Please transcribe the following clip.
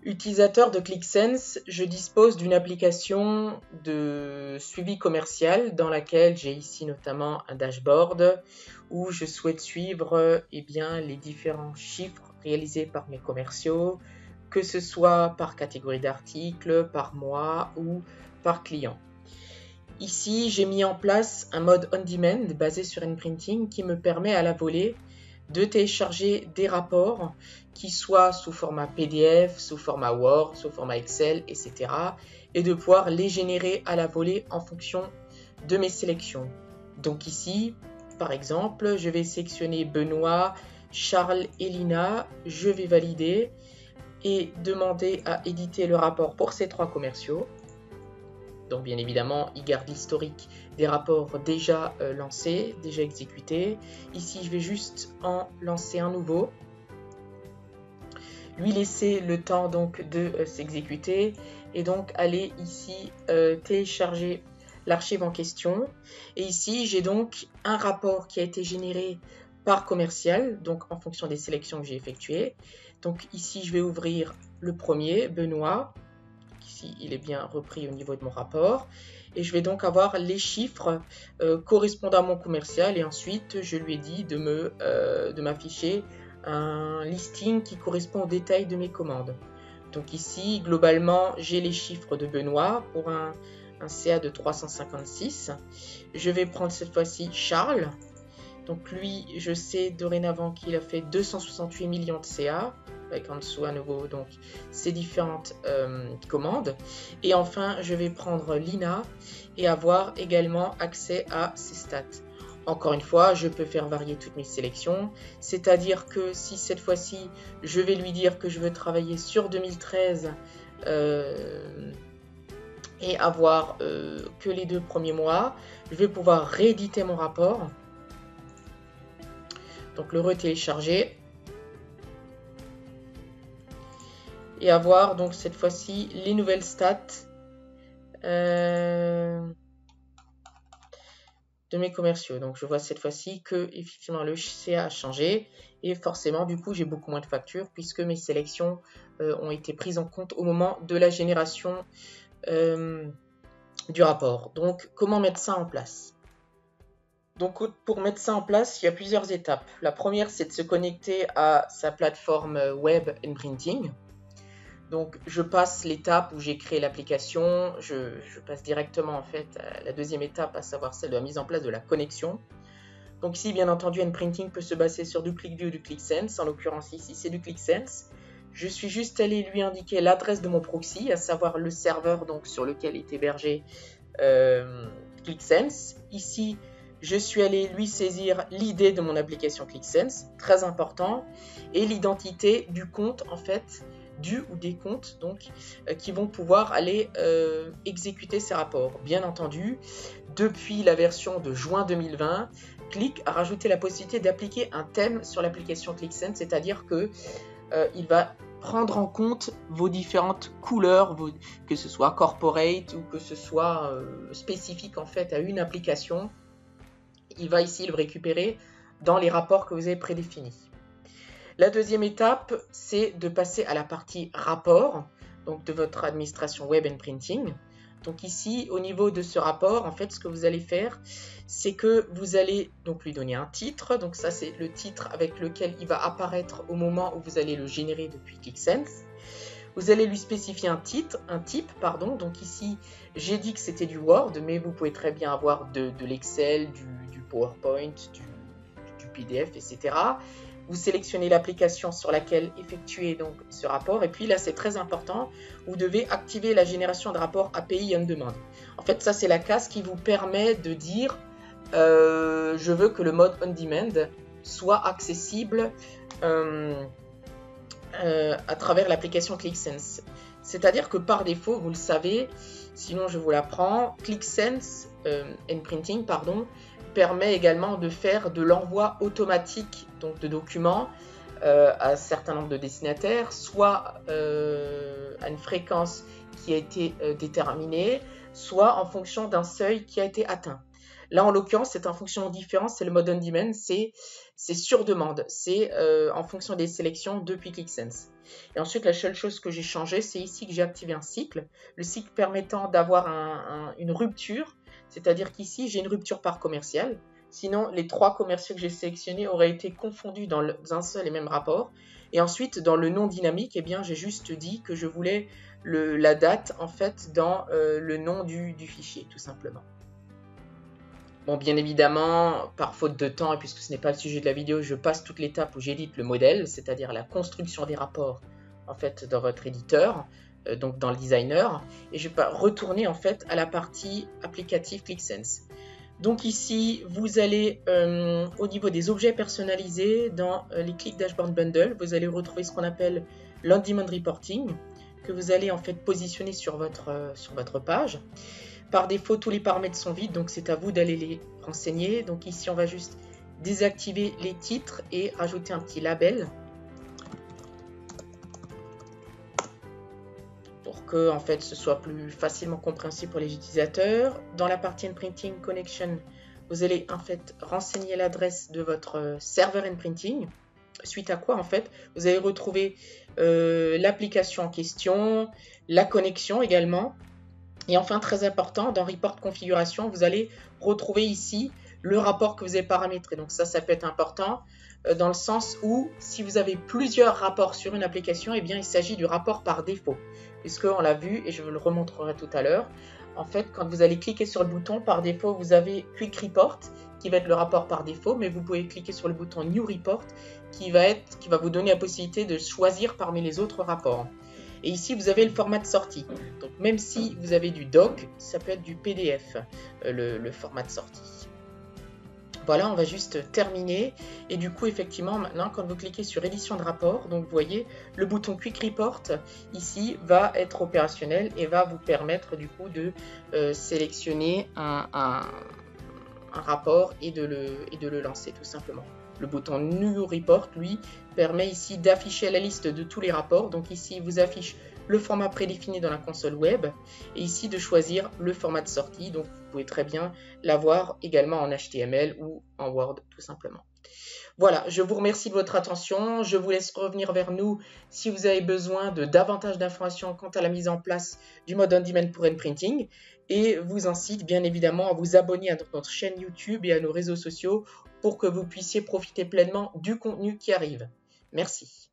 Utilisateur de ClickSense, je dispose d'une application de suivi commercial dans laquelle j'ai ici notamment un dashboard où je souhaite suivre les différents chiffres réalisés par mes commerciaux, que ce soit par catégorie d'articles, par mois ou par client. Ici, j'ai mis en place un mode on-demand basé sur nPrinting qui me permet à la volée de télécharger des rapports qui soient sous format PDF, sous format Word, sous format Excel, etc. et de pouvoir les générer à la volée en fonction de mes sélections. Donc ici, par exemple, je vais sélectionner Benoît, Charles et Lina, je vais valider et demander à éditer le rapport pour ces trois commerciaux. Donc bien évidemment, il garde l'historique des rapports déjà lancés, déjà exécutés. Ici, je vais juste en lancer un nouveau. Lui laisser le temps donc de s'exécuter et donc aller ici télécharger l'archive en question. Et ici, j'ai donc un rapport qui a été généré par commercial, donc en fonction des sélections que j'ai effectuées. Donc ici, je vais ouvrir le premier, Benoît. Ici, il est bien repris au niveau de mon rapport. Et je vais donc avoir les chiffres correspondant à mon commercial. Et ensuite, je lui ai dit de m'afficher un listing qui correspond au détail de mes commandes. Donc ici, globalement, j'ai les chiffres de Benoît pour un CA de 356. Je vais prendre cette fois-ci Charles. Donc lui, je sais dorénavant qu'il a fait 268 millions de CA, avec en dessous à nouveau donc ces différentes commandes. Et enfin, je vais prendre Lina et avoir également accès à ses stats. Encore une fois, je peux faire varier toutes mes sélections, c'est-à-dire que si cette fois-ci, je vais lui dire que je veux travailler sur 2013 et avoir que les 2 premiers mois, je vais pouvoir rééditer mon rapport. Donc le retélécharger et avoir donc cette fois-ci les nouvelles stats de mes commerciaux. Donc je vois cette fois-ci que effectivement le CA a changé et forcément du coup j'ai beaucoup moins de factures puisque mes sélections ont été prises en compte au moment de la génération du rapport. Donc comment mettre ça en place ? Donc pour mettre ça en place, il y a plusieurs étapes. La première, c'est de se connecter à sa plateforme web nPrinting. Donc je passe l'étape où j'ai créé l'application, je passe directement en fait à la deuxième étape, à savoir celle de la mise en place de la connexion. Donc ici, bien entendu, nPrinting peut se baser sur du ClickView ou du ClickSense. En l'occurrence ici, c'est du ClickSense. Je suis juste allé lui indiquer l'adresse de mon proxy, à savoir le serveur donc, sur lequel est hébergé ClickSense. Ici, je suis allé lui saisir l'ID de mon application ClickSense, très important, et l'identité du compte, en fait, du ou des comptes donc, qui vont pouvoir aller exécuter ces rapports. Bien entendu, depuis la version de juin 2020, Click a rajouté la possibilité d'appliquer un thème sur l'application ClickSense, c'est-à-dire que il va prendre en compte vos différentes couleurs, que ce soit corporate ou que ce soit spécifique en fait à une application. Il va ici le récupérer dans les rapports que vous avez prédéfinis. La deuxième étape, c'est de passer à la partie rapport donc de votre administration web nPrinting. Donc ici, au niveau de ce rapport, en fait, ce que vous allez faire, c'est que vous allez donc lui donner un titre. Donc ça, c'est le titre avec lequel il va apparaître au moment où vous allez le générer depuis ClickSense. Vous allez lui spécifier un type. Donc ici, j'ai dit que c'était du Word, mais vous pouvez très bien avoir de l'Excel, du PowerPoint, du PDF, etc. Vous sélectionnez l'application sur laquelle effectuer donc ce rapport. Et puis là, c'est très important, vous devez activer la génération de rapports API on demand. En fait, ça, c'est la case qui vous permet de dire je veux que le mode on demand soit accessible à travers l'application ClickSense. C'est-à-dire que par défaut, vous le savez, sinon je vous l'apprends, ClickSense nPrinting permet également de faire de l'envoi automatique donc de documents à un certain nombre de destinataires, soit à une fréquence qui a été déterminée, soit en fonction d'un seuil qui a été atteint. Là, en l'occurrence, c'est un fonctionnement différent, c'est le mode on demand, c'est sur demande, c'est en fonction des sélections depuis ClickSense. Et ensuite, la seule chose que j'ai changé, c'est ici que j'ai activé un cycle, le cycle permettant d'avoir une rupture, c'est-à-dire qu'ici, j'ai une rupture par commercial. Sinon, les 3 commerciaux que j'ai sélectionnés auraient été confondus dans un seul et même rapport. Et ensuite, dans le nom dynamique, eh bien, j'ai juste dit que je voulais la date en fait dans le nom du fichier, tout simplement. Bon, bien évidemment, par faute de temps, et puisque ce n'est pas le sujet de la vidéo, je passe toute l'étape où j'édite le modèle, c'est-à-dire la construction des rapports en fait dans votre éditeur, donc dans le designer, et je vais retourner en fait à la partie applicative ClickSense. Donc ici, vous allez au niveau des objets personnalisés, dans les Click Dashboard Bundle, vous allez retrouver ce qu'on appelle l'on-demand reporting, que vous allez en fait positionner sur votre page. Par défaut, tous les paramètres sont vides, donc c'est à vous d'aller les renseigner. Donc ici, on va juste désactiver les titres et rajouter un petit label pour que en fait, ce soit plus facilement compréhensible pour les utilisateurs. Dans la partie Printing Connection, vous allez en fait renseigner l'adresse de votre serveur Printing. Suite à quoi, en fait, vous allez retrouver l'application en question, la connexion également. Et enfin, très important, dans Report Configuration, vous allez retrouver ici le rapport que vous avez paramétré. Donc ça peut être important dans le sens où si vous avez plusieurs rapports sur une application, eh bien il s'agit du rapport par défaut. Puisqu'on l'a vu et je vous le remontrerai tout à l'heure. En fait, quand vous allez cliquer sur le bouton, par défaut, vous avez Quick Report qui va être le rapport par défaut, mais vous pouvez cliquer sur le bouton New Report qui va vous donner la possibilité de choisir parmi les autres rapports. Et ici, vous avez le format de sortie. Donc, même si vous avez du doc, ça peut être du PDF, le format de sortie. Voilà, on va juste terminer. Et du coup, effectivement, maintenant, quand vous cliquez sur édition de rapport, donc vous voyez, le bouton Quick Report, ici, va être opérationnel et va vous permettre, du coup, de sélectionner un rapport et de le lancer, tout simplement. Le bouton New Report, lui, permet ici d'afficher la liste de tous les rapports. Donc ici, il vous affiche le format prédéfini dans la console web et ici de choisir le format de sortie. Donc vous pouvez très bien l'avoir également en HTML ou en Word, tout simplement. Voilà, je vous remercie de votre attention. Je vous laisse revenir vers nous si vous avez besoin de davantage d'informations quant à la mise en place du mode on-demand pour Printing. Et vous incite bien évidemment à vous abonner à notre chaîne YouTube et à nos réseaux sociaux pour que vous puissiez profiter pleinement du contenu qui arrive. Merci.